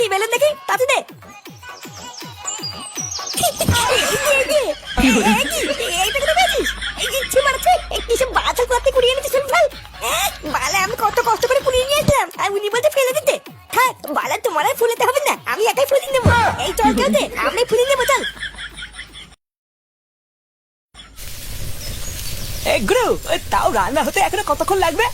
দেখি বেলুন দেখি তাতে দে। আমি কত কষ্ট করে কুড়িয়ে নিয়ে আসলাম আর উনি বলতে ফেলে দিতে। হ্যাঁ বালা তোমার আর ফুলেতে হবে না, আমি একাই ফুলিয়ে নেবো। এই চল কেউ দে, আমি ফুলিয়ে নেবো চল। গুরু তাও রান্না হতে এখনো কতক্ষণ লাগবে?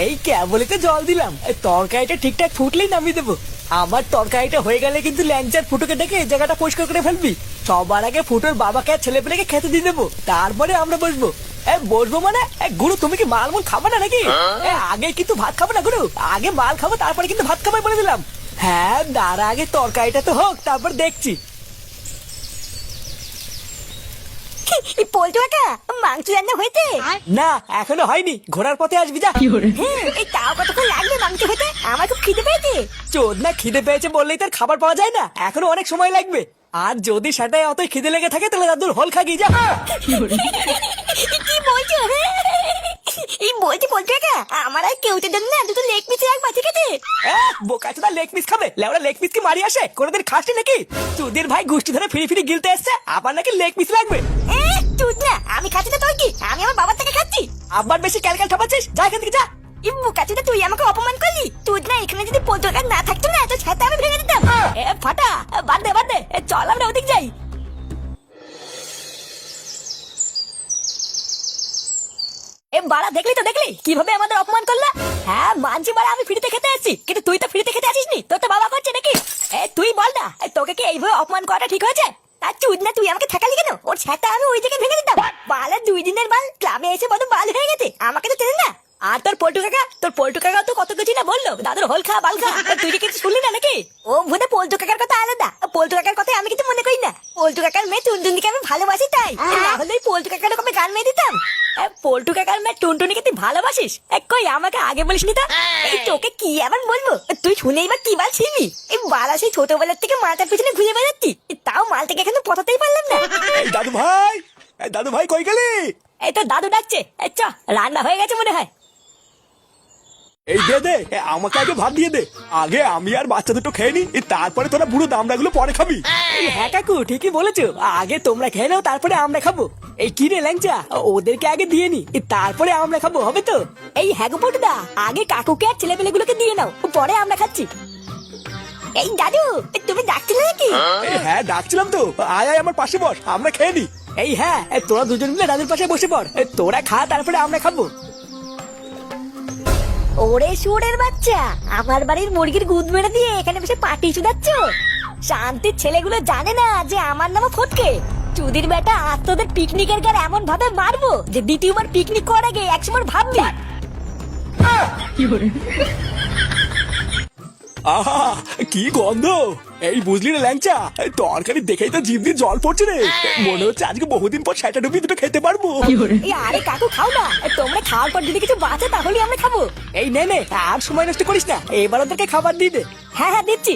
এই কেবলই তো জল দিলাম, তরকারিটা ঠিকঠাক ফুটলেই নামিয়ে দেবো। আমার তরকারিটা হয়ে গেলে কিন্তু ল্যাংচার ফুটোকে ডেকে জায়গাটা পরিষ্কার করে ফেলবি। সবার আগে ফুটোর বাবাকে আর ছেলে পেলেকে খেতে দিয়ে দেবো, তারপরে আমরা বসবো। বসবো মানে গুরু তুমি কি মাল মুল খাবো না নাকি? আগে কিন্তু ভাত খাবো না গুরু, আগে মাল খাবো তারপরে কিন্তু ভাত খাবো বলে দিলাম। হ্যাঁ তার আগে তরকারিটা তো হোক, তারপর দেখছি। পল্টু কাকা মাংস রান্না হয়েছে? না এখনো হয়নি, ঘোড়ার পথে আসবি যা। এই তাও কতক্ষণ লাগবে মাংস হতে? আমার খুব খিদে পেয়েছে। চোদ না খিদে পেয়েছে বললেই তার খাবার পাওয়া যায় না, এখনো অনেক সময় লাগবে। আর যদি সেটাই অতই খিদে লেগে থাকে তাহলে দাদুর হল খাগি যা। কি বলছো? এই বলছি পল্টু কাকা আমার আর কেউ দেন না, দুটো লেগ পিস রাখবা ঠিক আছে? বোকাচোদা লেগ পিস খাবে? লেওড়া লেগ পিস কি মারি আসে কোনোদিন খাসনি নাকি? চুদির ভাই গুষ্টি ধরে ফিরি ফিরি গিলতে এসছে, আবার নাকি লেগ পিস লাগবে? চুদ না আমি খাচ্ছি না, তোর কি? আমি আমার বাবার থেকে খাচ্ছি। আবার বেশি ক্যালক্যাল ঠাপাচ্ছিস, যা এখান থেকে যা। বোকাচোদা তুই আমাকে অপমান করলি। তুই না এখানে যদি পল্টু কাকা না থাকতো না তো ছাতা আমি ভেঙে দিতাম। ফাটা বাদ দে, চল আমরা ওদিক যাই। বাড়া দেখলি তো, দেখলি কিভাবে আমাদের অপমান করলা? হ্যাঁ মানছি বাড়া আমি ফ্রিতে খেতে আসছি, কিন্তু তুই তো ফ্রিতে খেতে আসিস নি, তোর তো বাবা করছে নাকি? তুই বল না তোকে কি এইভাবে অপমান করাটা ঠিক হয়েছে? তার চুদ না তুই আমাকে ঠেকালি কেন? ওর ছাতা আমি ওই জায়গায় ভেঙে দিতাম। বালা 2 দিনের বাল ক্লাবে এসে বড় বাল হয়ে গেছে, আমাকে তো চেনে না। আর তোর পল্টু কাকা তো কত কিছু না বললো, দাদুর হোল খা বাল খা, তুই কি কিছু শুনলি না নাকি? ও ভুদে পল্টু কাকার কথা আলাদা, পল্টু কাকার কথা আমি কিছু মনে করি না। পল্টু কাকার মেয়ে টুনটুনিকে আমি ভালোবাসি তাই, না হলে পল্টু কাকার আমি গান মেয়ে দিতাম। পল্টু কাকার মেয়ে টুনটুনিকে তুই ভালোবাসিস? কই আমাকে আগে বলিস নি তো। এই তোকে কি আবার বলবো, তুই শুনেই বা কি বাল ছিলি? এই বালা সেই ছোটবেলার থেকে মালটার পিছনে ঘুরে বেড়াচ্ছি, তাও মালটাকে এখানে পটাতেই পারলাম না। দাদু ভাই কই গেলি? এই তো দাদু ডাকছে, চ রান্না হয়ে গেছে মনে হয়। এই দে আমাকে আগে ভাত দিয়ে দে, আগে আমি আর বাচ্চা দুটো খেয়ে নি, তারপরে তোরা বুড়ো দামড়া গুলো পরে খাবি। হ্যাঁ কাকু ঠিকই বলেছো, আগে তোমরা খেয়ে নাও তারপরে আমরা খাবো। এই কি রে ল্যাংচা, ওদেরকে আগে দিয়ে নি তারপরে আমরা খাবো, হবে তো? এই হ্যাঁ গো পটুদা, আগে কাকুকে আর ছেলেপেলেগুলোকে দিয়ে নাও, পরে আমরা খাচ্ছি। এই দাদু তুমি ডাকছিলে নাকি? হ্যাঁ ডাকছিলাম তো, আয় আয় আমার পাশে বস, আমরা খেয়ে নি। এই হ্যাঁ তোরা দুজন মিলে দাদুর পাশে বসে পড়, তোরা খা তারপরে আমরা খাবো। ওরে শুয়োরের বাচ্চা, আমার বাড়ির মুরগির গুদ মেরে দিয়ে এখানে বসে পাটি চুদাচ্ছ? শান্তির ছেলেগুলো জানে না যে আমার নামও ফটকে। চুদির বেটা আজ তোদের পিকনিকের গার এমন ভাবে মারবো যে দ্বিতীয়বার পিকনিক করার আগে একসময় ভাববি। আহা কি গন্ধ! এই বুঝলি না ল্যাংচা, তরকারি দেখেই তো জিভ দিয়ে জল পড়ছে রে, মনে হচ্ছে আজকে বহুদিন পর সেটা ডুবি দুটো খেতে পারবো। আরে কাকু খাও না, তোমরা খাওয়ার পর যদি কিছু বাঁচে তাহলে আমরা খাবো। এই নে আর সময় নষ্ট করিস না, এবার ওদেরকে খাবার দিয়ে দে। হ্যাঁ দিচ্ছি।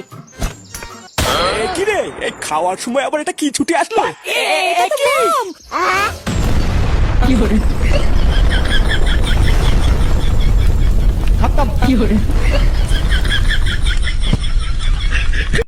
কি রে এই খাওয়ার সময় আবার এটা কি ছুটে আসলো? খতম।